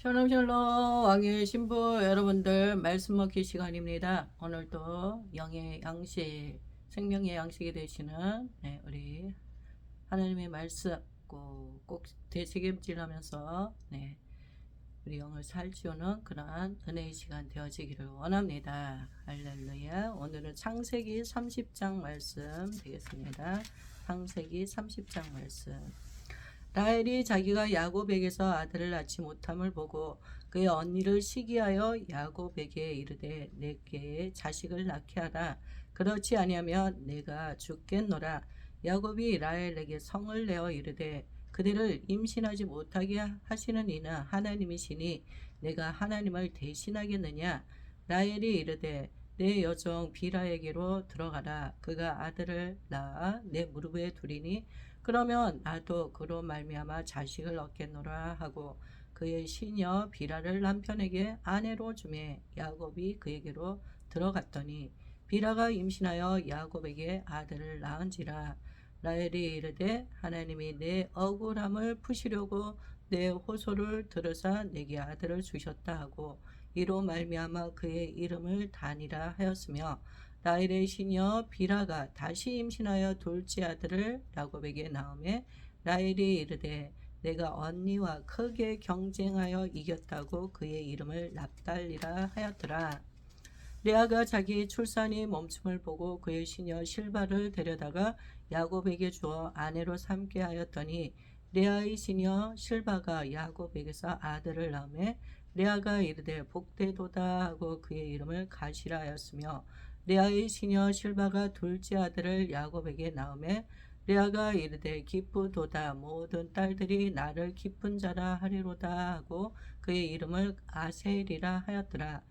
샬롬 왕의 신부 여러분들 말씀 먹기 시간입니다. 오늘도 영의 양식 생명의 양식이 되시는 우리 하나님의 말씀 꼭 되새김질하면서 우리 영을 살찌우는 그러한 은혜의 시간 되어지기를 원합니다. 할렐루야. 오늘은 창세기 30장 말씀 되겠습니다. 창세기 30장 말씀. 라헬이 자기가 야곱에게서 아들을 낳지 못함을 보고 그의 언니를 시기하여 야곱에게 이르되 내게 자식을 낳게 하라. 그렇지 아니하면 내가 죽겠노라. 야곱이 라헬에게 성을 내어 이르되 그대를 임신하지 못하게 하시는 이는 하나님이시니 내가 하나님을 대신하겠느냐. 라헬이 이르되 내 여종 비라에게로 들어가라. 그가 아들을 낳아 내 무릎에 두리니 그러면 나도 그로 말미암아 자식을 얻겠노라 하고 그의 시녀 비라를 남편에게 아내로 주매 야곱이 그에게로 들어갔더니 비라가 임신하여 야곱에게 아들을 낳은지라. 라헬이 이르되 하나님이 내 억울함을 푸시려고 내 호소를 들으사 내게 아들을 주셨다 하고 이로 말미암아 그의 이름을 단이라 하였으며 라헬의 시녀 비라가 다시 임신하여 둘째 아들을 야곱에게 낳음에 라헬이 이르되 내가 언니와 크게 경쟁하여 이겼다고 그의 이름을 납달리라 하였더라. 레아가 자기 출산이 멈춤을 보고 그의 시녀 실바를 데려다가 야곱에게 주어 아내로 삼게 하였더니 레아의 시녀 실바가 야곱에게서 아들을 낳음에 레아가 이르되 복되도다 하고 그의 이름을 가시라 하였으며 레아의 시녀 실바가 둘째 아들을 야곱에게 낳음에 레아가 이르되 기쁘도다 모든 딸들이 나를 기쁜 자라 하리로다 하고 그의 이름을 아셀이라 하였더라.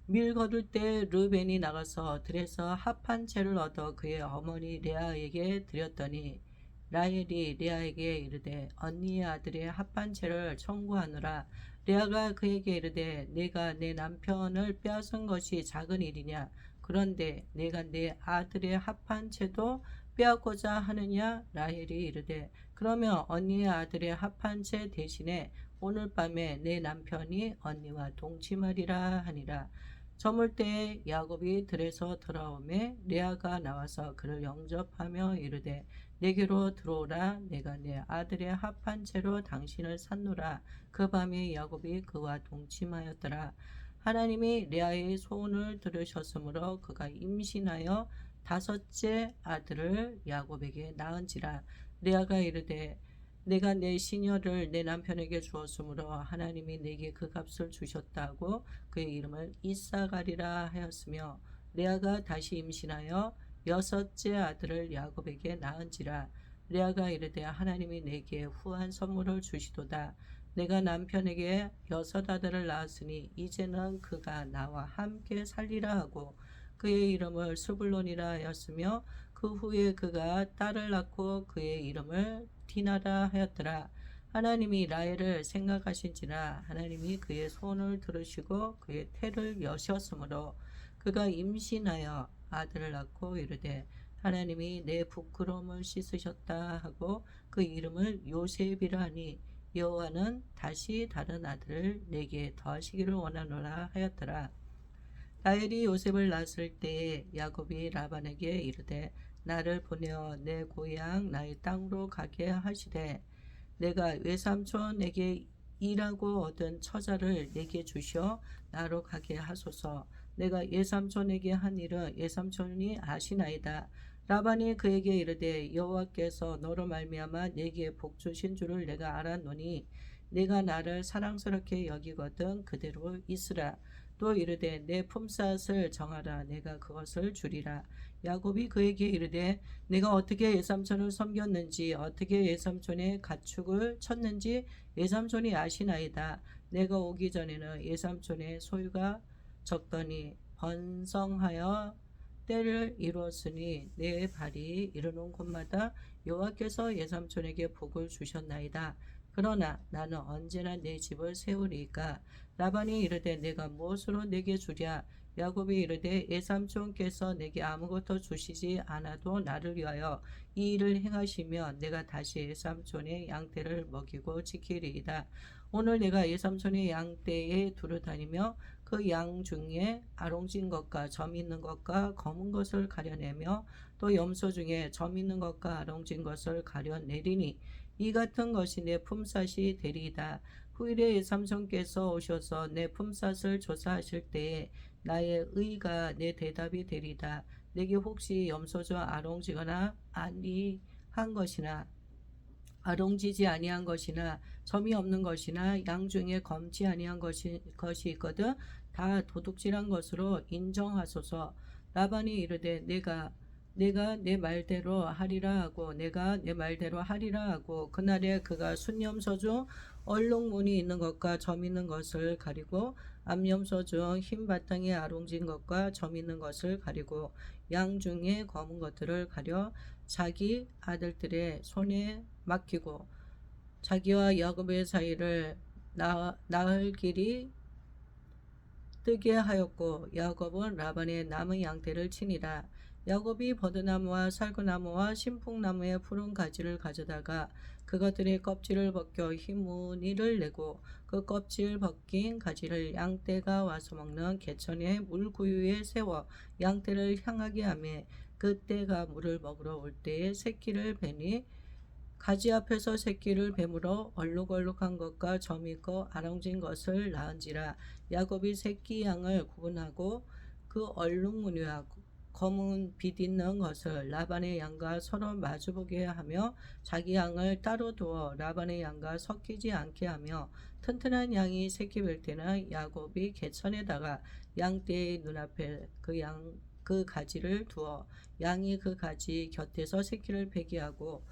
밀 거둘 때 르벤이 나가서 들에서 합한 채를 얻어 그의 어머니 레아에게 드렸더니 라헬이 레아에게 이르되 언니의 아들의 합한 채를 청구하노라. 레아가 그에게 이르되 내가 내 남편을 빼앗은 것이 작은 일이냐. 그런데 내가 내 아들의 합한 채도 빼앗고자 하느냐. 라헬이 이르되 그러면 언니의 아들의 합한 채 대신에 오늘 밤에 내 남편이 언니와 동침하리라 하니라. 저물 때에 야곱이 들에서 돌아오매 레아가 나와서 그를 영접하며 이르되 내게로 들어오라. 내가 내 아들의 합한 채로 당신을 샀노라. 그 밤에 야곱이 그와 동침하였더라. 하나님이 레아의 소원을 들으셨으므로 그가 임신하여 다섯째 아들을 야곱에게 낳은지라. 레아가 이르되 내가 내 시녀를 내 남편에게 주었으므로 하나님이 내게 그 값을 주셨다고 그의 이름을 이사가리라 하였으며 레아가 다시 임신하여 여섯째 아들을 야곱에게 낳은지라. 레아가 이르되 하나님이 내게 후한 선물을 주시도다. 내가 남편에게 여섯 아들을 낳았으니 이제는 그가 나와 함께 살리라 하고 그의 이름을 스불론이라 하였으며 그 후에 그가 딸을 낳고 그의 이름을 디나라 하였더라. 하나님이 라헬을 생각하신지라. 하나님이 그의 소원을 들으시고 그의 태를 여셨으므로 그가 임신하여 아들을 낳고 이르되 하나님이 내 부끄러움을 씻으셨다 하고 그 이름을 요셉이라 하니 여호와는 다시 다른 아들을 내게 더하시기를 원하노라 하였더라. 라헬이 요셉을 낳았을 때에 야곱이 라반에게 이르되 나를 보내어 내 고향 나의 땅으로 가게 하시되 내가 외삼촌에게 일하고 얻은 처자를 내게 주시어 나로 가게 하소서. 내가 예삼촌에게 한 일은 예삼촌이 아시나이다. 라반이 그에게 이르되 여호와께서 너로 말미암아 내게 복 주신 줄을 내가 알았노니 내가 나를 사랑스럽게 여기거든 그대로 있으라. 또 이르되 내 품삯을 정하라. 내가 그것을 주리라. 야곱이 그에게 이르되 내가 어떻게 예삼촌을 섬겼는지 어떻게 예삼촌의 가축을 쳤는지 예삼촌이 아시나이다. 내가 오기 전에는 예삼촌의 소유가 적더니 번성하여 때를 이루었으니 내 발이 이르는 곳마다 여호와께서 예삼촌에게 복을 주셨나이다. 그러나 나는 언제나 내 집을 세우리이까. 라반이 이르되 내가 무엇으로 내게 주랴. 야곱이 이르되 외삼촌께서 내게 아무것도 주시지 않아도 나를 위하여 이 일을 행하시며 내가 다시 외삼촌의 양떼를 먹이고 지키리이다. 오늘 내가 외삼촌의 양떼에 두루 다니며 그 양 중에 아롱진 것과 점 있는 것과 검은 것을 가려내며 또 염소 중에 점 있는 것과 아롱진 것을 가려내리니 이 같은 것이 내 품삯이 되리이다. 후일에 삼손께서 오셔서 내 품삯을 조사하실 때에 나의 의가 내 대답이 되리이다. 내게 혹시 염소 중 아롱지거나 아니한 것이나 아롱지지 아니한 것이나 점이 없는 것이나 양 중에 검지 아니한 것이 있거든 다 도둑질한 것으로 인정하소서. 라반이 이르되 내가 내 말대로 하리라 하고 내가 내 말대로 하리라 하고 그날에 그가 순염소 중 얼룩무늬 있는 것과 점 있는 것을 가리고 암염소 중 흰 바탕에 아롱진 것과 점 있는 것을 가리고 양 중에 검은 것들을 가려 자기 아들들의 손에 맡기고 자기와 야곱의 사이를 나을 길이 뜨게 하였고 야곱은 라반의 남은 양떼를 치니라. 야곱이 버드나무와 살구나무와 신풍나무의 푸른 가지를 가져다가 그것들의 껍질을 벗겨 흰 무늬를 내고 그 껍질 벗긴 가지를 양떼가 와서 먹는 개천의 물구유에 세워 양떼를 향하게 하며 그떼가 물을 먹으러 올 때에 새끼를 베니 가지 앞에서 새끼를 뱀으로 얼룩얼룩한 것과 점 있고 아롱진 것을 낳은지라. 야곱이 새끼 양을 구분하고 그 얼룩무늬와 검은 빛 있는 것을 라반의 양과 서로 마주보게 하며 자기 양을 따로 두어 라반의 양과 섞이지 않게 하며 튼튼한 양이 새끼 뵐 때는 야곱이 개천에다가 양떼의 눈앞에 그 가지를 두어 양이 그 가지 곁에서 새끼를 베게 하고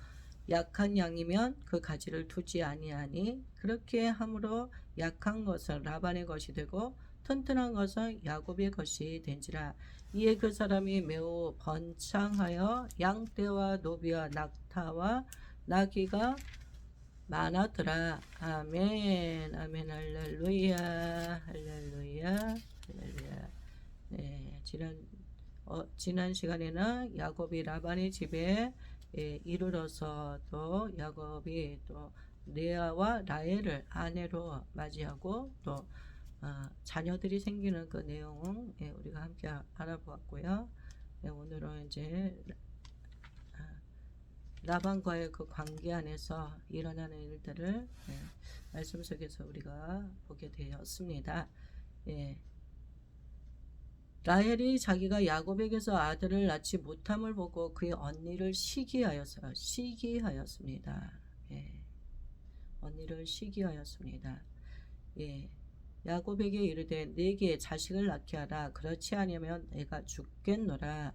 약한 양이면 그 가지를 두지 아니하니 그렇게 함으로 약한 것은 라반의 것이 되고 튼튼한 것은 야곱의 것이 된지라. 이에 그 사람이 매우 번창하여 양떼와 노비와 낙타와 나귀가 많았더라. 아멘 아멘 할렐루야 할렐루야 할렐루야. 네, 지난 시간에는 야곱이 라반의 집에 이르러서 또 야곱이 또 레아와 라헬을 아내로 맞이하고 또 자녀들이 생기는 그 내용을 우리가 함께 알아보았고요. 오늘은 이제 라반과의 그 관계 안에서 일어나는 일들을 말씀 속에서 우리가 보게 되었습니다. 라헬이 자기가 야곱에게서 아들을 낳지 못함을 보고 그의 언니를 시기하였습니다. 언니를 시기하였습니다. 야곱에게 이르되 내게 자식을 낳게 하라. 그렇지 않으면 내가 죽겠노라.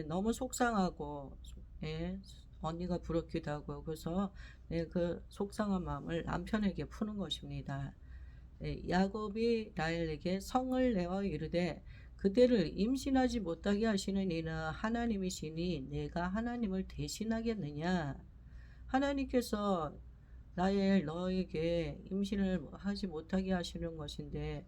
너무 속상하고 언니가 부럽기도 하고 그래서 그 속상한 마음을 남편에게 푸는 것입니다. 야곱이 라헬에게 성을 내어 이르되 그대를 임신하지 못하게 하시는 이는 하나님이시니 내가 하나님을 대신하겠느냐. 하나님께서 라헬 너에게 임신을 하지 못하게 하시는 것인데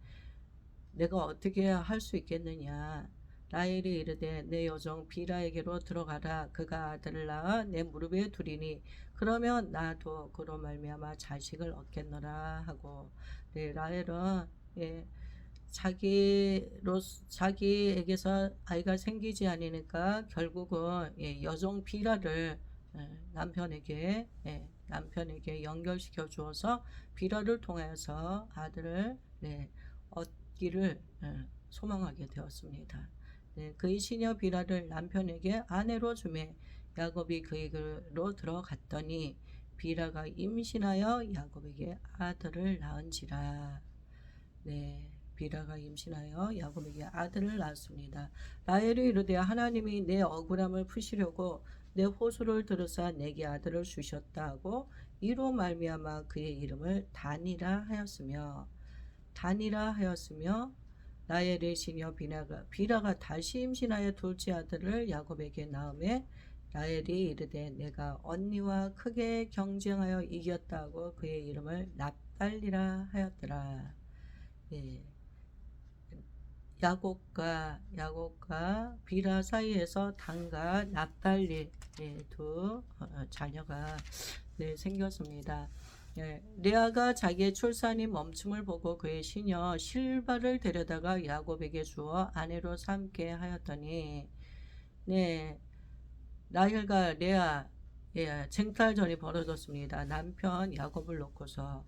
내가 어떻게 할 수 있겠느냐. 라헬이 이르되 내 여종 비라에게로 들어가라. 그가 아들을 낳아 내 무릎에 두리니 그러면 나도 그로 말미암아 자식을 얻겠노라 하고. 라헬은 자기에게서 아이가 생기지 않으니까 결국은 여종 비라를 남편에게 연결시켜 주어서 비라를 통해서 아들을 얻기를 소망하게 되었습니다. 그의 시녀 비라를 남편에게 아내로 주매 야곱이 그에게로 들어갔더니 비라가 임신하여 야곱에게 아들을 낳은지라. 비라가 임신하여 야곱에게 아들을 낳았습니다. 라헬이 이르되 하나님이 내 억울함을 푸시려고 내 호소를 들으사 내게 아들을 주셨다 하고 이로 말미암아 그의 이름을 단이라 하였으며 라헬의 시녀 비라가 다시 임신하여 둘째 아들을 야곱에게 낳음에 라헬이 이르되 내가 언니와 크게 경쟁하여 이겼다 하고 그의 이름을 납달리라 하였더라. 야곱과 비라 사이에서 단과 납달리 두 자녀가 생겼습니다. 레아가 자기의 출산이 멈춤을 보고 그의 시녀 실바를 데려다가 야곱에게 주어 아내로 삼게 하였더니 라헬과 레아 쟁탈전이 벌어졌습니다. 남편 야곱을 놓고서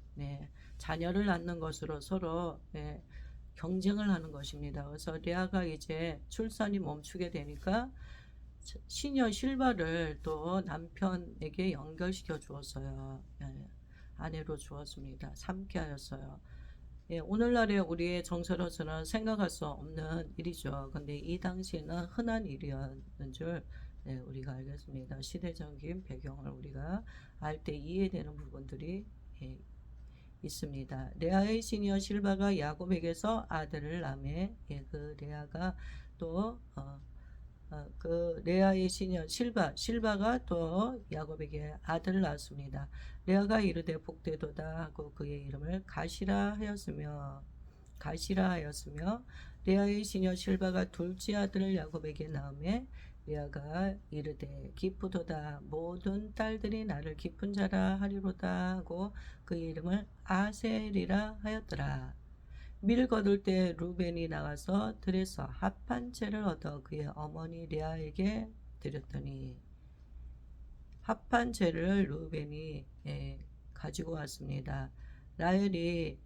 자녀를 낳는 것으로 서로 경쟁을 하는 것입니다. 그래서 레아가 이제 출산이 멈추게 되니까 시녀 실바를 또 남편에게 연결시켜 주었어요. 아내로 주었습니다. 삼게 하였어요. 오늘날의 우리의 정서로서는 생각할 수 없는 일이죠. 근데 이 당시에는 흔한 일이었는 줄 우리가 알겠습니다. 시대적인 배경을 우리가 알 때 이해되는 부분들이 있습니다. 레아의 시녀 실바가 야곱에게서 아들을 낳매 그 레아가 또 그 레아의 시녀 실바가 또 야곱에게 아들을 낳았습니다. 레아가 이르되 복되도다 하고 그의 이름을 가시라 하였으며 레아의 시녀 실바가 둘째 아들을 야곱에게 낳음에 레아가 이르되 기쁘도다 모든 딸들이 나를 기쁜 자라 하리로다 하고 그의 이름을 아셀이라 하였더라. 밀 거둘 때 루벤이 나가서 들에서 합한 채를 얻어 그의 어머니 레아에게 드렸더니 합한 채를 루벤이 가지고 왔습니다. 라헬이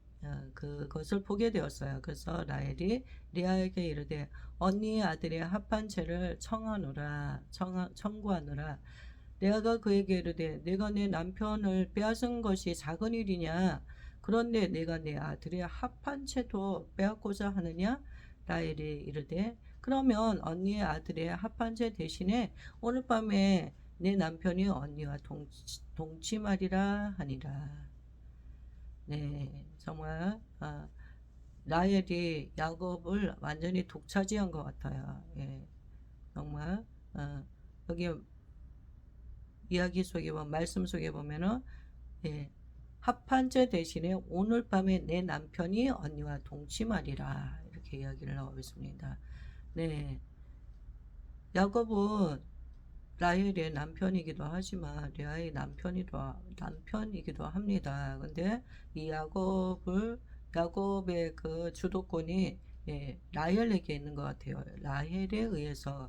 그것을 보게 되었어요. 그래서 라헬이 레아에게 이르되 언니의 아들의 합한 채를 청구하노라. 레아가 그에게 이르되 내가 내 남편을 빼앗은 것이 작은 일이냐? 그런데 내가 내 아들의 합한 채도 빼앗고자 하느냐? 라헬이 이르되 그러면 언니의 아들의 합한 채 대신에 오늘 밤에 내 남편이 언니와 동침하리라 하니라. 정말 라헬이 야곱을 완전히 독차지한 것 같아요. 정말 여기 이야기 속에 보면 말씀 속에 보면은 합한 채 대신에 오늘 밤에 내 남편이 언니와 동침하리라 이렇게 이야기를 하고 있습니다. 야곱은 라헬의 남편이기도 하지만 레아의 남편이기도 합니다. 근데 이 야곱의 그 주도권이 라헬에게 있는 것 같아요. 라헬에 의해서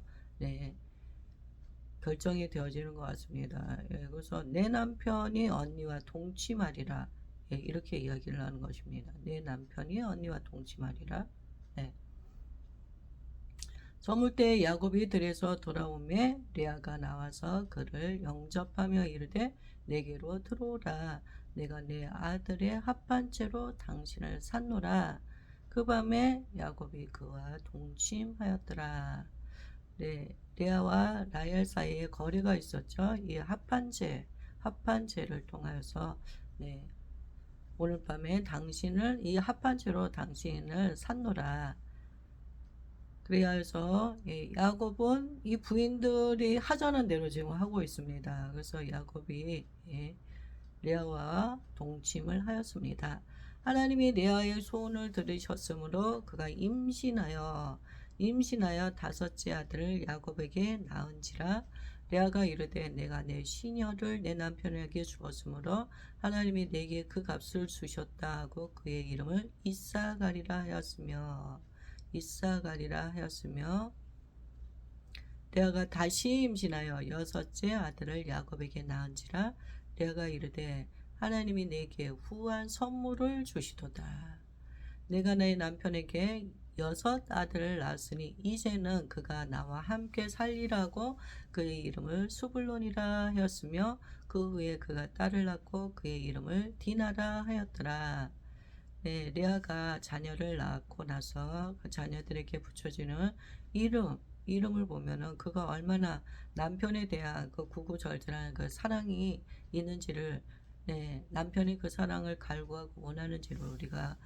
결정이 되어지는 것 같습니다. 그래서 내 남편이 언니와 동침하리라 이렇게 이야기를 하는 것입니다. 내 남편이 언니와 동침하리라. 저물 때 야곱이 들에서 돌아오매 레아가 나와서 그를 영접하며 이르되 내게로 들어오라. 내가 내 아들의 합한 채로 당신을 샀노라. 그 밤에 야곱이 그와 동침하였더라. 레아와 라헬 사이에 거리가 있었죠. 이 합한 채를 통하여서 오늘 밤에 이 합한 채로 당신을 샀노라. 그래야 해서 야곱은 이 부인들이 하자는 대로 지금 하고 있습니다. 그래서 야곱이 레아와 동침을 하였습니다. 하나님이 레아의 소원을 들으셨으므로 그가 임신하여 다섯째 아들을 야곱에게 낳은지라. 레아가 이르되 내가 내 시녀를 내 남편에게 주었으므로 하나님이 내게 그 값을 주셨다 하고 그의 이름을 이사가리라 하였으며 레아가 다시 임신하여 여섯째 아들을 야곱에게 낳은지라. 레아가 이르되 하나님이 내게 후한 선물을 주시도다. 내가 내 남편에게 여섯 아들을 낳았으니 이제는 그가 나와 함께 살리라고 그의 이름을 수블론이라 하였으며 그 후에 그가 딸을 낳고 그의 이름을 디나라 하였더라. 레아가 자녀를 낳고 나서 그 자녀들에게 붙여지는 이름을 보면은 그가 얼마나 남편에 대한 그 구구절절한 그 사랑이 있는지를 남편이 그 사랑을 갈구하고 원하는지를 우리가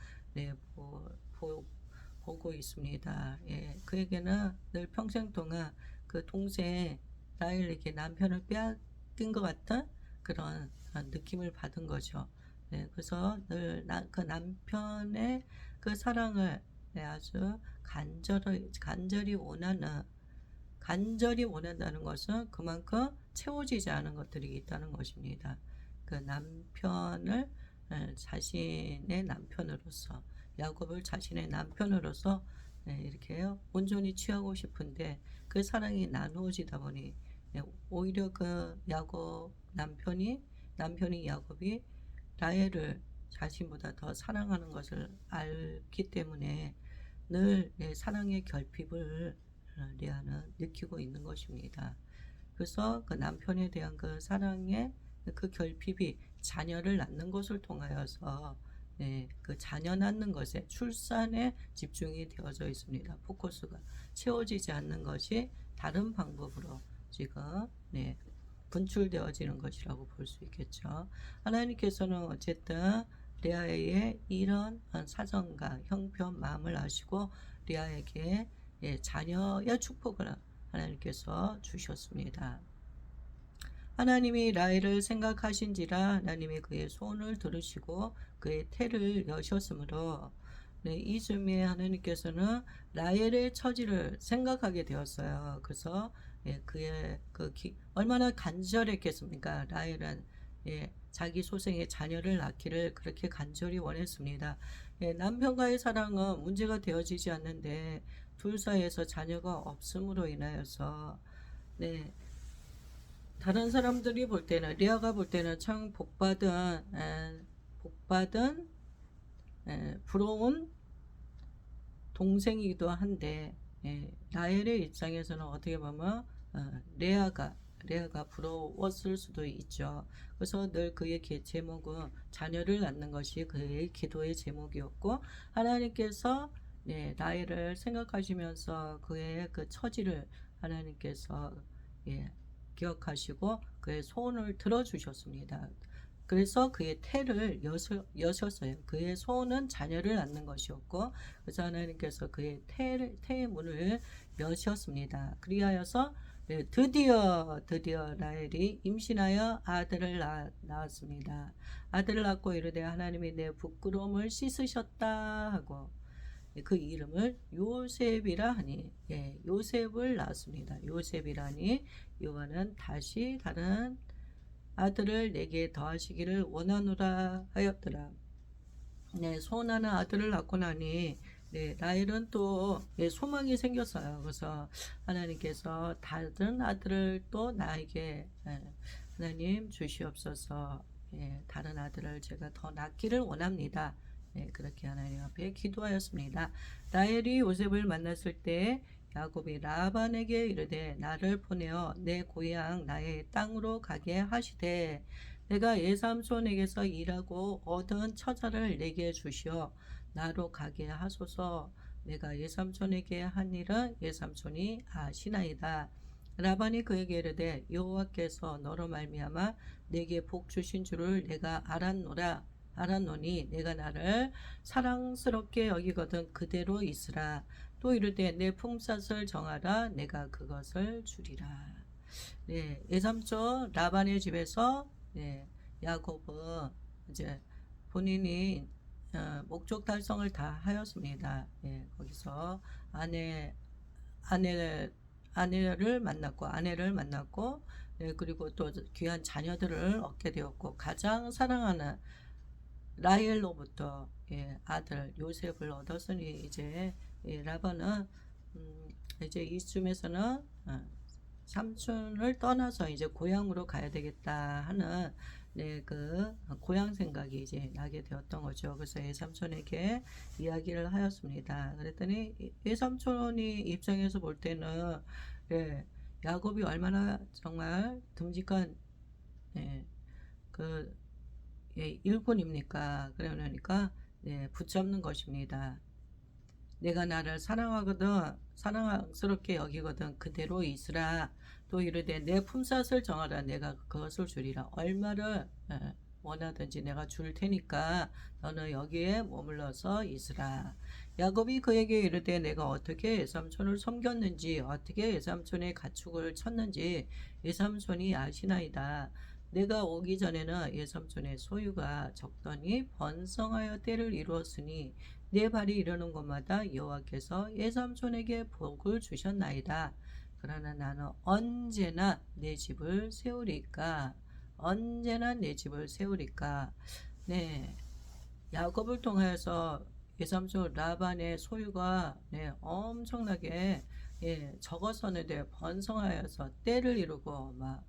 보고 있습니다. 그에게는 늘 평생 동안 그 동생 라헬에게 남편을 빼앗긴 것 같은 그런 느낌을 받은 거죠. 그래서 늘 그 남편의 그 사랑을 아주 간절히 원한다는 것은 그만큼 채워지지 않은 것들이 있다는 것입니다. 그 남편을 자신의 남편으로서, 야곱을 자신의 남편으로서 이렇게 온전히 취하고 싶은데 그 사랑이 나누어지다 보니 오히려 그 남편이 야곱이 라헬을 자신보다 더 사랑하는 것을 알기 때문에 늘 사랑의 결핍을 레아는 느끼고 있는 것입니다. 그래서 그 남편에 대한 그 사랑의 그 결핍이 자녀를 낳는 것을 통하여서 그 자녀 낳는 것에, 출산에 집중이 되어져 있습니다. 포커스가 채워지지 않는 것이 다른 방법으로 지금 분출되어지는 것이라고 볼 수 있겠죠. 하나님께서는 어쨌든 레아의 이런 사정과 형편 마음을 아시고 레아에게 자녀의 축복을 하나님께서 주셨습니다. 하나님이 라헬을 생각하신지라 하나님이 그의 소원을 들으시고 그의 태를 여셨으므로 이 즈음에 하나님께서는 라헬의 처지를 생각하게 되었어요. 그래서 그의 얼마나 간절했겠습니까? 라헬은 자기 소생의 자녀를 낳기를 그렇게 간절히 원했습니다. 남편과의 사랑은 문제가 되어지지 않는데 둘 사이에서 자녀가 없음으로 인하여서 다른 사람들이 볼 때는, 리아가 볼 때는 참 복받은 부러운 동생이기도 한데 라헬의 입장에서는 어떻게 보면 레아가 부러웠을 수도 있죠. 그래서 늘 그의 제목은 자녀를 낳는 것이 그의 기도의 제목이었고, 하나님께서 라헬을 생각하시면서 그의 그 처지를 하나님께서 기억하시고 그의 소원을 들어주셨습니다. 그래서 그의 태를 여셨어요. 그의 소원은 자녀를 낳는 것이었고, 그래서 하나님께서 그의 태의 문을 여셨습니다. 그리하여서 드디어 라헬이 임신하여 아들을 낳았습니다. 아들을 낳고 이르되 하나님이 내 부끄러움을 씻으셨다 하고 그 이름을 요셉이라 하니 요셉을 낳았습니다. 요셉이라니 여호와는 다시 다른 아들을 내게 더하시기를 원하노라 하였더라. 소원하는 아들을 낳고 나니 라헬은 또 소망이 생겼어요. 그래서 하나님께서 다른 아들을 또 나에게 하나님 주시옵소서. 다른 아들을 제가 더 낳기를 원합니다. 그렇게 하나님 앞에 기도하였습니다. 라헬이 요셉을 만났을 때 야곱이 라반에게 이르되 나를 보내어 내 고향 나의 땅으로 가게 하시되 내가 예삼손에게서 일하고 얻은 처자를 내게 주시어 나로 가게 하소서. 내가 예삼손에게 한 일은 예삼손이 아시나이다. 라반이 그에게 이르되 여호와께서 너로 말미암아 내게 복 주신 줄을 내가 알았노니 내가 나를 사랑스럽게 여기거든 그대로 있으라. 또 이르되 내 품삯을 정하라. 내가 그것을 주리라. 예삼촌 라반의 집에서 야곱은 이제 본인이 목적 달성을 다 하였습니다. 거기서 아내를 만났고 그리고 또 귀한 자녀들을 얻게 되었고, 가장 사랑하는 라헬로부터 아들 요셉을 얻었으니 이제 라반은 이제 이쯤에서는 삼촌을 떠나서 이제 고향으로 가야 되겠다 하는 그 고향 생각이 이제 나게 되었던 거죠. 그래서 예삼촌에게 이야기를 하였습니다. 그랬더니 예삼촌이 입장에서 볼 때는 야곱이 얼마나 정말 듬직한 그 일꾼입니까? 그러니까 붙잡는 것입니다. 내가 나를 사랑스럽게 여기거든 그대로 있으라. 또 이르되 내 품삯을 정하라. 내가 그것을 주리라. 얼마를 원하든지 내가 줄 테니까 너는 여기에 머물러서 있으라. 야곱이 그에게 이르되 내가 어떻게 예삼촌을 섬겼는지 어떻게 예삼촌의 가축을 쳤는지 예삼촌이 아시나이다. 내가 오기 전에는 예삼촌의 소유가 적더니 번성하여 때를 이루었으니 내 발이 이르는 곳마다 여호와께서 예삼손에게 복을 주셨나이다. 그러나 나는 언제나 내 집을 세우리까? 언제나 내 집을 세우리까? 네, 야곱을 통하여서 예삼손 라반의 소유가 엄청나게 적어서는데 번성하여서 때를 이루고 막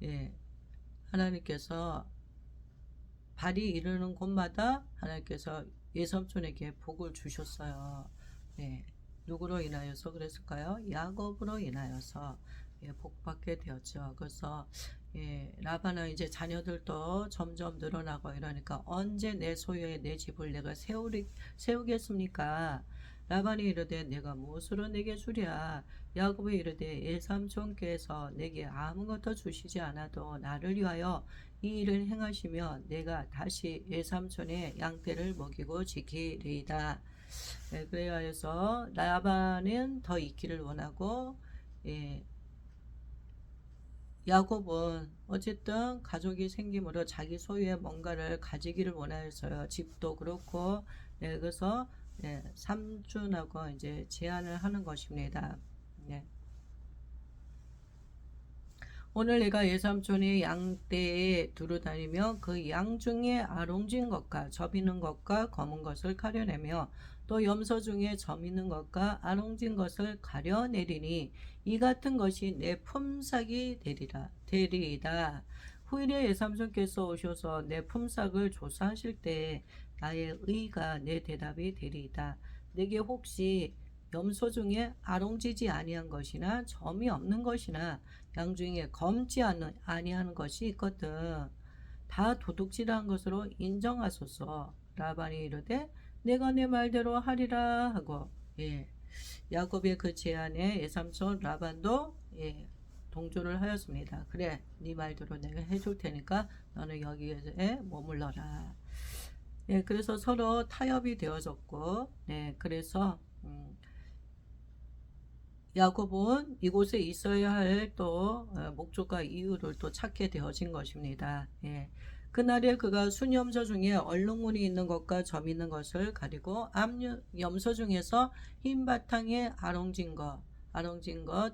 예, 하나님께서 발이 이르는 곳마다 하나님께서 예삼손에게 복을 주셨어요. 네, 누구로 인하여서 그랬을까요? 야곱으로 인하여서 복받게 되었죠. 그래서 라반은 이제 자녀들도 점점 늘어나고 이러니까 언제 내 소유의 내 집을 내가 세우겠습니까? 라반이 이르되 내가 무엇으로 내게 주랴? 야곱이 이르되 예삼손께서 내게 아무것도 주시지 않아도 나를 위하여 이 일을 행하시며 내가 다시 예삼손의 양떼를 먹이고 지키리이다. 그래야 해서 라반은 더 있기를 원하고 야곱은 어쨌든 가족이 생김으로 자기 소유의 뭔가를 가지기를 원하였어요. 집도 그렇고 그래서 삼촌하고 이제 제안을 하는 것입니다. 오늘 내가 예삼촌의 양떼에 두루 다니며 그 양 중에 아롱진 것과 점 있는 것과 검은 것을 가려내며 또 염소 중에 점 있는 것과 아롱진 것을 가려내리니 이 같은 것이 내 품삯이 되리이다. 후일에 예삼손께서 오셔서 내 품삯을 조사하실 때 나의 의가 내 대답이 되리이다. 내게 혹시 염소 중에 아롱지지 아니한 것이나 점이 없는 것이나 양 중에 검지 아니하는 것이 있거든. 다 도둑질한 것으로 인정하소서. 라반이 이르되 내가 내 말대로 하리라 하고 야곱의 그 제안에 예삼손 라반도 동조를 하였습니다. 그래, 네 말대로 내가 해줄 테니까 너는 여기에 머물러라. 그래서 서로 타협이 되어졌고 그래서 야곱은 이곳에 있어야 할 또 목적과 이유를 또 찾게 되어진 것입니다. 그날에 그가 순염소 중에 얼룩무늬 있는 것과 점 있는 것을 가리고 암염소 중에서 흰 바탕에 아롱진 것,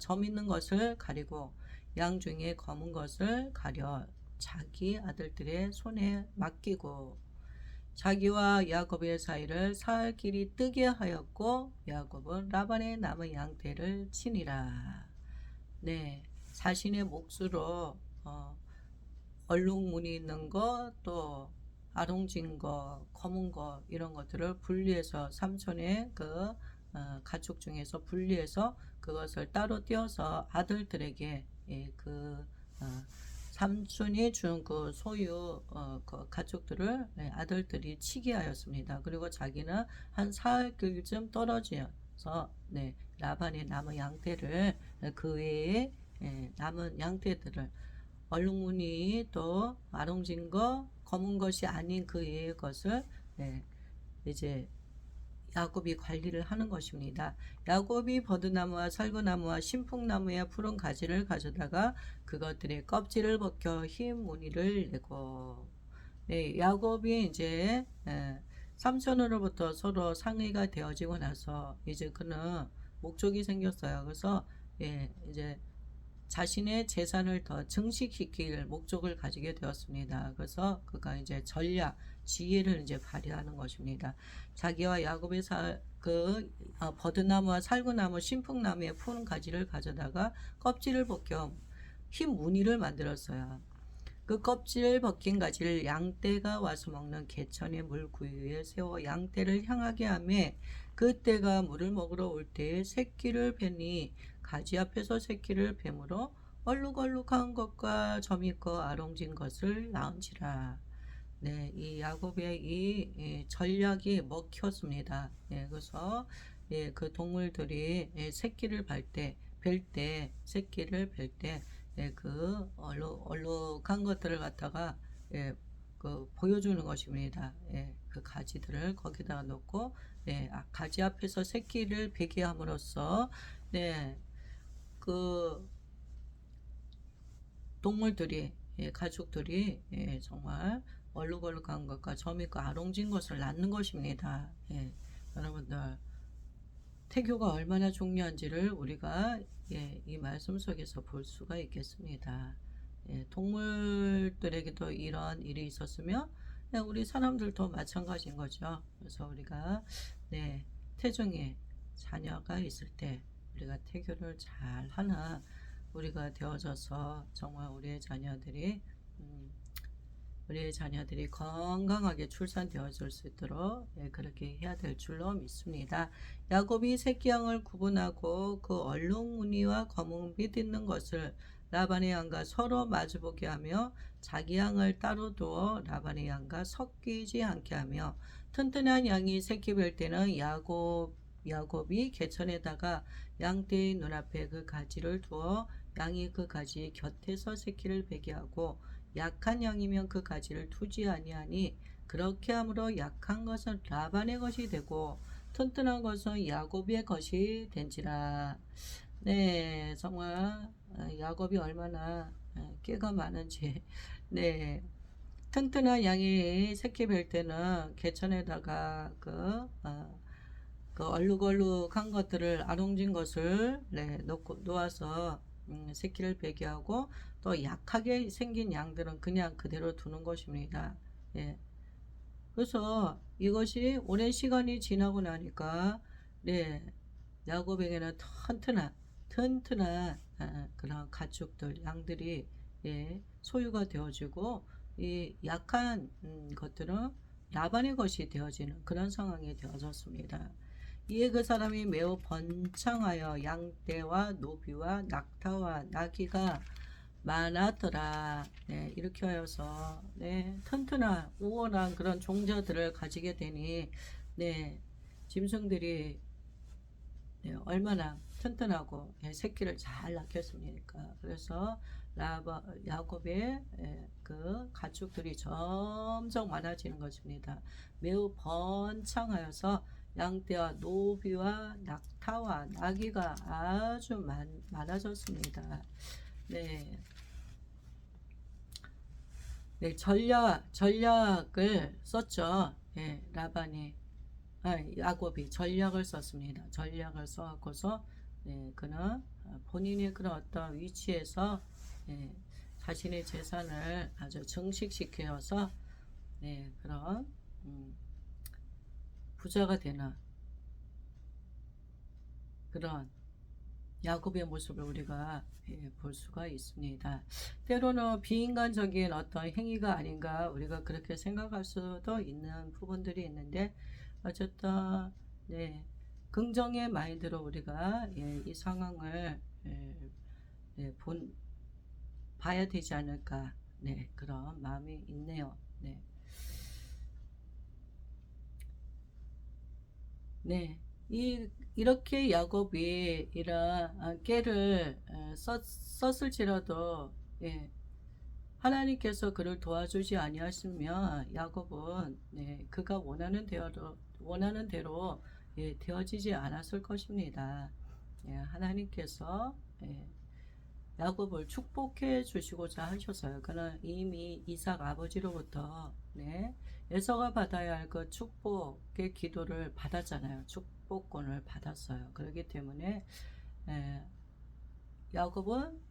점 있는 것을 가리고 양 중에 검은 것을 가려 자기 아들들의 손에 맡기고 자기와 야곱의 사이를 사흘 길이 뜨게 하였고 야곱은 라반의 남은 양떼를 치니라. 자신의 몫으로 얼룩무늬 있는 거, 또 아롱진 거, 검은 거 이런 것들을 분리해서 삼촌의 그 가축 중에서 분리해서 그것을 따로 떼어서 아들들에게 삼촌이 준 그 소유 그 가축들을 아들들이 치게 하였습니다. 그리고 자기는 한 사흘쯤 떨어져서 라반의 남은 양떼를 그 외에 남은 양떼들을 얼룩무늬 또 아롱진 거 검은 것이 아닌 그 외의 것을 이제 야곱이 관리를 하는 것입니다. 야곱이 버드나무와 살구나무와 신풍나무의 푸른 가지를 가져다가 그것들의 껍질을 벗겨 흰 무늬를 내고 야곱이 이제 삼손으로부터 서로 상의가 되어지고 나서 이제 그는 목적이 생겼어요. 그래서 이제 자신의 재산을 더 증식시킬 목적을 가지게 되었습니다. 그래서 그가 이제 전략, 지혜를 이제 발휘하는 것입니다. 자기와 야곱의 버드나무와 살구나무, 신풍나무의 푸른 가지를 가져다가 껍질을 벗겨 흰 무늬를 만들었어요. 그 껍질 벗긴 가지를 양떼가 와서 먹는 개천의 물구유 위에 세워 양떼를 향하게 하며 그 떼가 물을 먹으러 올 때에 새끼를 베니 가지 앞에서 새끼를 뱀으로 얼룩얼룩한 것과 점 있고 아롱진 것을 낳은지라. 이 야곱의 이 전략이 먹혔습니다. 그래서 그 동물들이 새끼를 새끼를 뵐 때 그 얼룩한 것들을 갖다가 그 보여주는 것입니다. 그 가지들을 거기다가 놓고 가지 앞에서 새끼를 베게 함으로써 그 동물들이 가축들이 정말 얼룩얼룩한 것과 점 있고 아롱진 것을 낳는 것입니다. 예, 여러분들 태교가 얼마나 중요한지를 우리가 이 말씀 속에서 볼 수가 있겠습니다. 동물들에게도 이런 일이 있었으며 우리 사람들도 마찬가지인 거죠. 그래서 우리가 태중에 자녀가 있을 때 우리가 태교를 잘 하는 우리가 되어져서 정말 우리의 자녀들이 건강하게 출산되어질 수 있도록 그렇게 해야 될 줄로 믿습니다. 야곱이 새끼 양을 구분하고 그 얼룩무늬와 검은빛 있는 것을 라반의 양과 서로 마주보게 하며 자기 양을 따로 두어 라반의 양과 섞이지 않게 하며 튼튼한 양이 새끼 뵐 때는 야곱이 개천에다가 양떼의 눈앞에 그 가지를 두어 양이 그 가지 곁에서 새끼를 베게 하고 약한 양이면 그 가지를 두지 아니하니 그렇게 함으로 약한 것은 라반의 것이 되고 튼튼한 것은 야곱의 것이 된지라. 정말 야곱이 얼마나 깨가 많은지. 튼튼한 양이 새끼 뵐 때는 개천에다가 그 얼룩얼룩한 것들을 아롱진 것을 놓아서 새끼를 베게 하고 또 약하게 생긴 양들은 그냥 그대로 두는 것입니다. 그래서 이것이 오랜 시간이 지나고 나니까 야곱에게는 튼튼한 그런 가축들 양들이 소유가 되어지고 이 약한 것들은 라반의 것이 되어지는 그런 상황이 되어졌습니다. 이에 그 사람이 매우 번창하여 양떼와 노비와 낙타와 나귀가 많았더라. 이렇게 하여서 튼튼한 우월한 그런 종자들을 가지게 되니 짐승들이 얼마나 튼튼하고 새끼를 잘 낳겠습니까? 그래서 야곱의 그 가축들이 점점 많아지는 것입니다. 매우 번창하여서 양떼와 노비와 낙타와 나귀가 아주 많아졌습니다. 전략을 썼죠. 야곱이 전략을 썼습니다. 전략을 써갖고서 그는 본인의 그런 어떤 위치에서 자신의 재산을 아주 증식시켜서 그런 부자가 되는 그런 야곱의 모습을 우리가 볼 수가 있습니다. 때로는 비인간적인 어떤 행위가 아닌가 우리가 그렇게 생각할 수도 있는 부분들이 있는데 어쨌든 긍정의 마인드로 우리가 이 상황을 봐야 되지 않을까 그런 마음이 있네요. 이렇게 야곱이 이런 깨를 썼을지라도 하나님께서 그를 도와주지 아니하시면 야곱은 그가 원하는 대로 되어지지 않았을 것입니다. 하나님께서 야곱을 축복해 주시고자 하셔서요. 그는 이미 이삭 아버지로부터 에서가 받아야 할 그 축복의 기도를 받았잖아요. 축복권을 받았어요. 그렇기 때문에 야곱은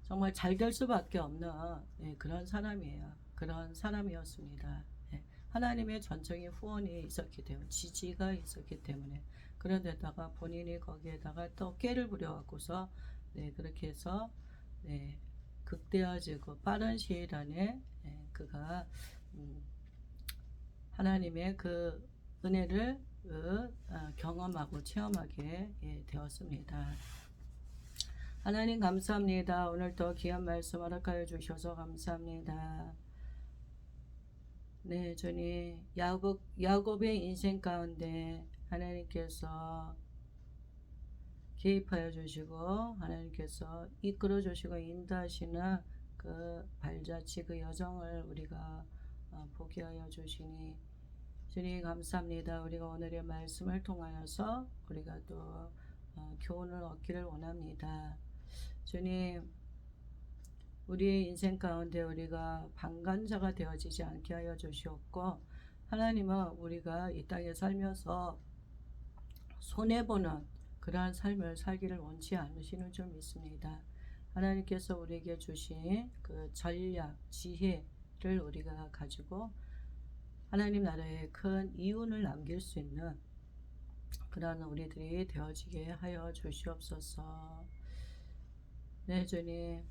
정말 잘 될 수밖에 없는 그런 사람이에요. 그런 사람이었습니다. 하나님의 전적인 후원이 있었기 때문에 지지가 있었기 때문에 그런데다가 본인이 거기에다가 또 깨를 부려갖고서 그렇게 해서 극대화지고 빠른 시일 안에 그가 하나님의 그 은혜를 경험하고 체험하게 되었습니다. 하나님 감사합니다. 오늘도 귀한 말씀 허락하여 주셔서 감사합니다. 주님, 야곱의 인생 가운데 하나님께서 개입하여 주시고 하나님께서 이끌어 주시고 인도하시는 그 발자취 그 여정을 우리가 보게 하여 주시니 주님 감사합니다. 우리가 오늘의 말씀을 통하여서 우리가 또 교훈을 얻기를 원합니다. 주님, 우리의 인생 가운데 우리가 방관자가 되어지지 않게 하여 주시옵고, 하나님은 우리가 이 땅에 살면서 손해보는 그러한 삶을 살기를 원치 않으시는 줄 믿습니다. 하나님께서 우리에게 주신 그 전략, 지혜를 우리가 가지고 하나님 나라에 큰 이윤을 남길 수 있는 그러한 우리들이 되어지게 하여 주시옵소서. 네, 주님.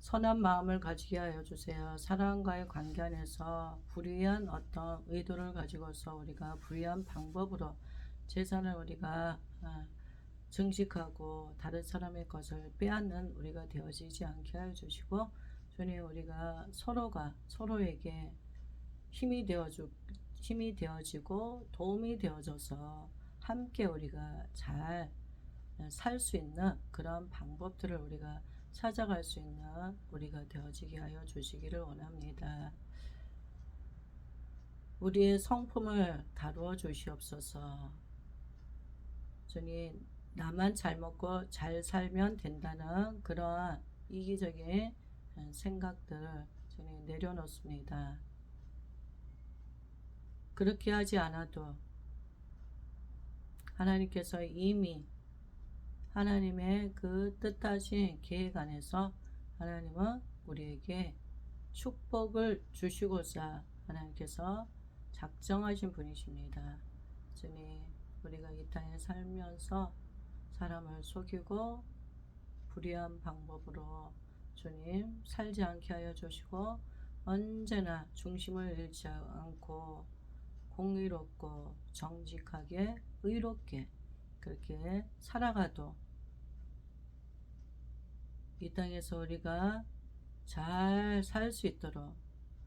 선한 마음을 가지게 하여 주세요. 사람과의 관계 안에서 불의한 어떤 의도를 가지고서 우리가 불의한 방법으로 재산을 우리가 증식하고 다른 사람의 것을 빼앗는 우리가 되어지지 않게 하여 주시고, 주님, 우리가 서로가 서로에게 힘이 되어지고 도움이 되어져서 함께 우리가 잘 살 수 있는 그런 방법들을 우리가 찾아갈 수 있는 우리가 되어지게 하여 주시기를 원합니다. 우리의 성품을 다루어 주시옵소서. 주님, 나만 잘 먹고 잘 살면 된다는 그러한 이기적인 생각들을 주님 내려놓습니다. 그렇게 하지 않아도 하나님께서 이미 하나님의 그 뜻하신 계획 안에서 하나님은 우리에게 축복을 주시고자 하나님께서 작정하신 분이십니다. 주님, 우리가 이 땅에 살면서 사람을 속이고 불의한 방법으로 주님 살지 않게 하여 주시고, 언제나 중심을 잃지 않고 공의롭고 정직하게 의롭게 그렇게 살아가도 이 땅에서 우리가 잘 살 수 있도록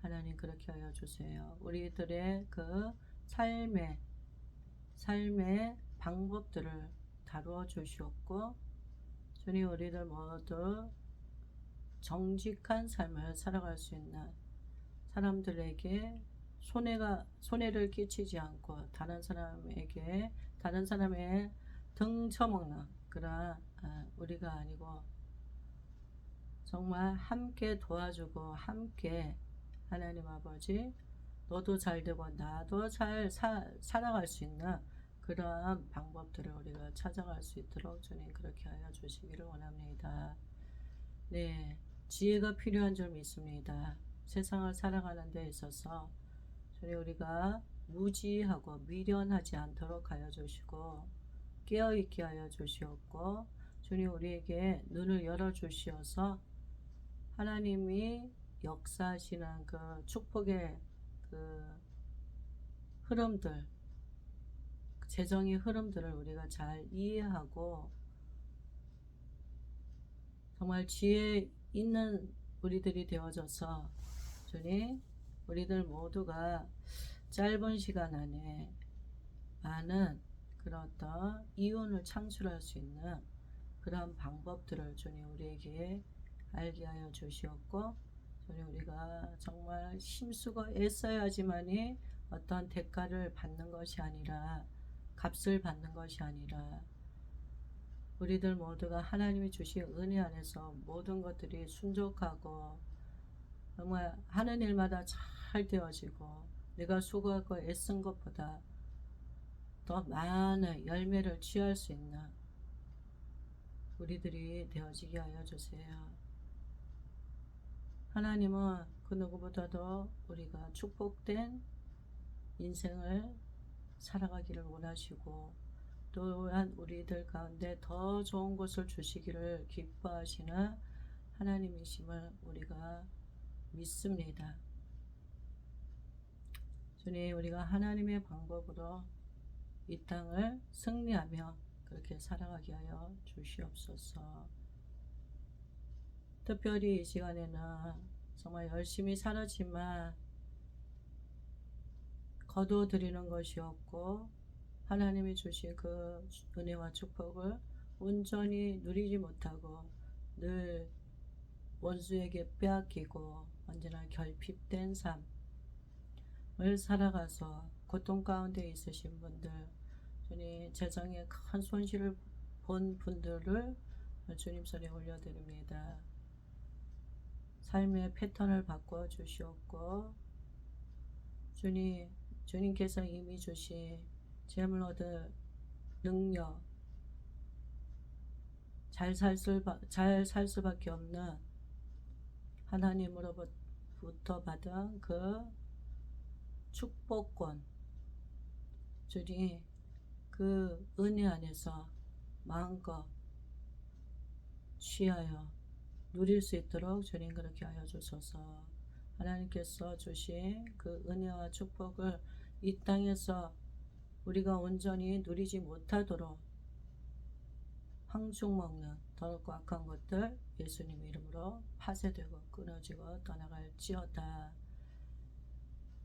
하나님 그렇게 하여 주세요. 우리들의 그 삶의 방법들을 다루어 주시옵고, 주님, 우리들 모두 정직한 삶을 살아갈 수 있는 사람들에게 손해를 끼치지 않고 다른 사람의 등 쳐먹는 그런 우리가 아니고, 정말 함께 도와주고 함께 하나님 아버지 너도 잘 되고 나도 잘 살아갈 수 있는 그러한 방법들을 우리가 찾아갈 수 있도록 주님 그렇게 하여 주시기를 원합니다. 네, 지혜가 필요한 줄 믿습니다. 세상을 살아가는 데 있어서 주님, 우리가 무지하고 미련하지 않도록 하여 주시고 깨어있게 하여 주시옵고, 주님, 우리에게 눈을 열어 주시어서 하나님이 역사하시는 그 축복의 그 흐름들, 재정의 흐름들을 우리가 잘 이해하고 정말 지혜 있는 우리들이 되어져서 주님, 우리들 모두가 짧은 시간 안에 많은 그런 어떤 이윤을 창출할 수 있는 그런 방법들을 주님 우리에게 알게 하여 주시옵고, 주님, 우리가 정말 힘쓰고 애써야지만이 어떤 대가를 받는 것이 아니라, 값을 받는 것이 아니라, 우리들 모두가 하나님이 주신 은혜 안에서 모든 것들이 순족하고 정말 하는 일마다 잘 되어지고 내가 수고하고 애쓴 것보다 더 많은 열매를 취할 수 있는 우리들이 되어지게 하여 주세요. 하나님은 그 누구보다도 우리가 축복된 인생을 살아가기를 원하시고, 또한 우리들 가운데 더 좋은 것을 주시기를 기뻐하시는 하나님이심을 우리가 믿습니다. 주님, 우리가 하나님의 방법으로 이 땅을 승리하며 그렇게 살아가게 하여 주시옵소서. 특별히 이 시간에는 정말 열심히 살았지만 거두어드리는 것이 없고 하나님이 주신 그 은혜와 축복을 온전히 누리지 못하고 늘 원수에게 빼앗기고 언제나 결핍된 삶을 살아가서 고통 가운데 있으신 분들, 주님, 재정에 큰 손실을 본 분들을 주님 손에 올려드립니다. 삶의 패턴을 바꿔 주시옵고 주님께서 이미 주신 재물 얻을 능력, 잘 살 수밖에 없는 하나님으로부터 받은 그 축복권, 주님 그 은혜 안에서 마음껏 취하여 누릴 수 있도록 주님 그렇게 하여 주소서. 하나님께서 주신 그 은혜와 축복을 이 땅에서 우리가 온전히 누리지 못하도록 황충먹는 더럽고 악한 것들 예수님 이름으로 파쇄되고 끊어지고 떠나갈지어다.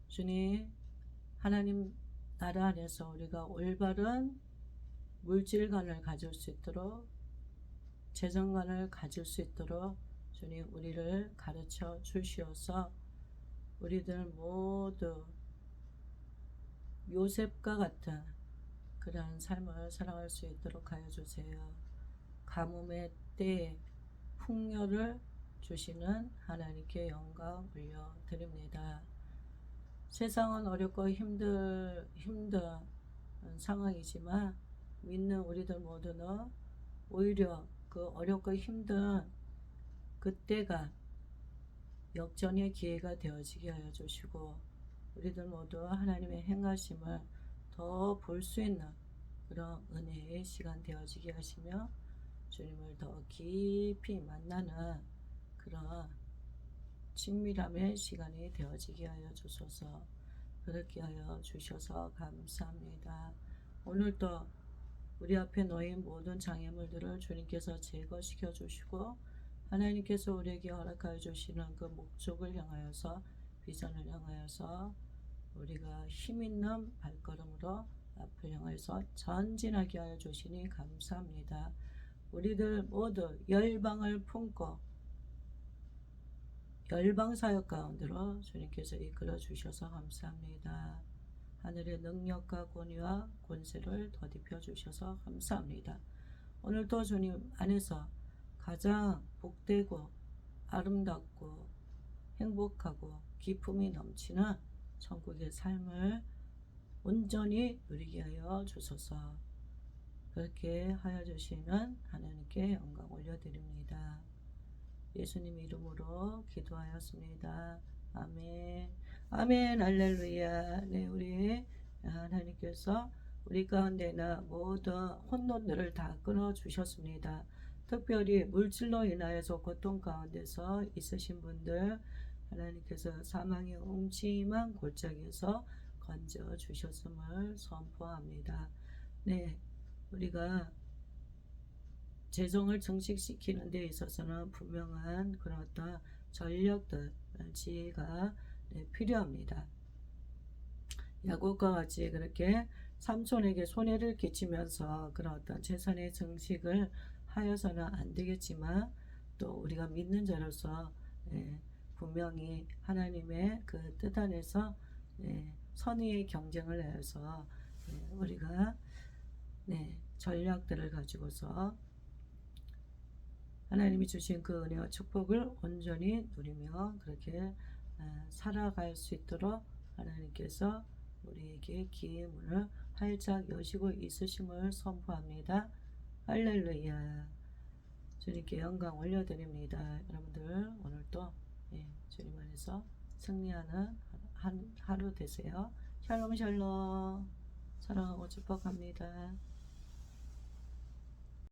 주님, 하나님 나라 안에서 우리가 올바른 물질관을 가질 수 있도록, 재정관을 가질 수 있도록 주님 우리를 가르쳐 주시어서 우리들 모두 요셉과 같은 그러한 삶을 살아갈 수 있도록 하여 주세요. 가뭄의 때에 풍요를 주시는 하나님께 영광 올려드립니다. 세상은 어렵고 힘든 상황이지만 믿는 우리들 모두는 오히려 그 어렵고 힘든 그때가 역전의 기회가 되어지게 하여 주시고 우리들 모두 하나님의 행하심을 더 볼 수 있는 그런 은혜의 시간 되어지게 하시며 주님을 더 깊이 만나는 그런 친밀함의 시간이 되어지게 하여 주소서. 그렇게 하여 주셔서 감사합니다. 오늘도 우리 앞에 놓인 모든 장애물들을 주님께서 제거시켜 주시고 하나님께서 우리에게 허락하여 주시는 그 목적을 향하여서 비전을 향하여서 우리가 힘있는 발걸음으로 앞을 향하여서 전진하게 하여 주시니 감사합니다. 우리들 모두 열방을 품고 열방사역 가운데로 주님께서 이끌어 주셔서 감사합니다. 하늘의 능력과 권위와 권세를 더딥혀 주셔서 감사합니다. 오늘도 주님 안에서 가장 복되고 아름답고 행복하고 기쁨이 넘치는 천국의 삶을 온전히 누리게 하여 주소서. 그렇게 하여 주시는 하나님께 영광 올려드립니다. 예수님 이름으로 기도하였습니다. 아멘. 아멘. 할렐루야. 네, 우리 하나님께서 우리 가운데나 모든 혼돈들을 다 끊어 주셨습니다. 특별히 물질로 인하여서 고통 가운데서 있으신 분들 하나님께서 사망의 음침한 골짜기에서 건져 주셨음을 선포합니다. 네, 우리가 재정을 증식시키는 데 있어서는 분명한 그런 어떤 전략들, 지혜가 필요합니다. 야곱과 같이 그렇게 삼손에게 손해를 끼치면서 그런 어떤 재산의 증식을 하여서는 안 되겠지만 또 우리가 믿는 자로서 분명히 하나님의 그 뜻 안에서 선의의 경쟁을 해서 우리가 전략들을 가지고서 하나님이 주신 그 은혜와 축복을 온전히 누리며 그렇게 살아갈 수 있도록 하나님께서 우리에게 기회의 문을 활짝 여시고 있으심을 선포합니다. 할렐루야. 주님께 영광 올려드립니다. 여러분들 오늘도 주님 안에서 승리하는 하루 되세요. 샬롬 샬롬. 사랑하고 축복합니다.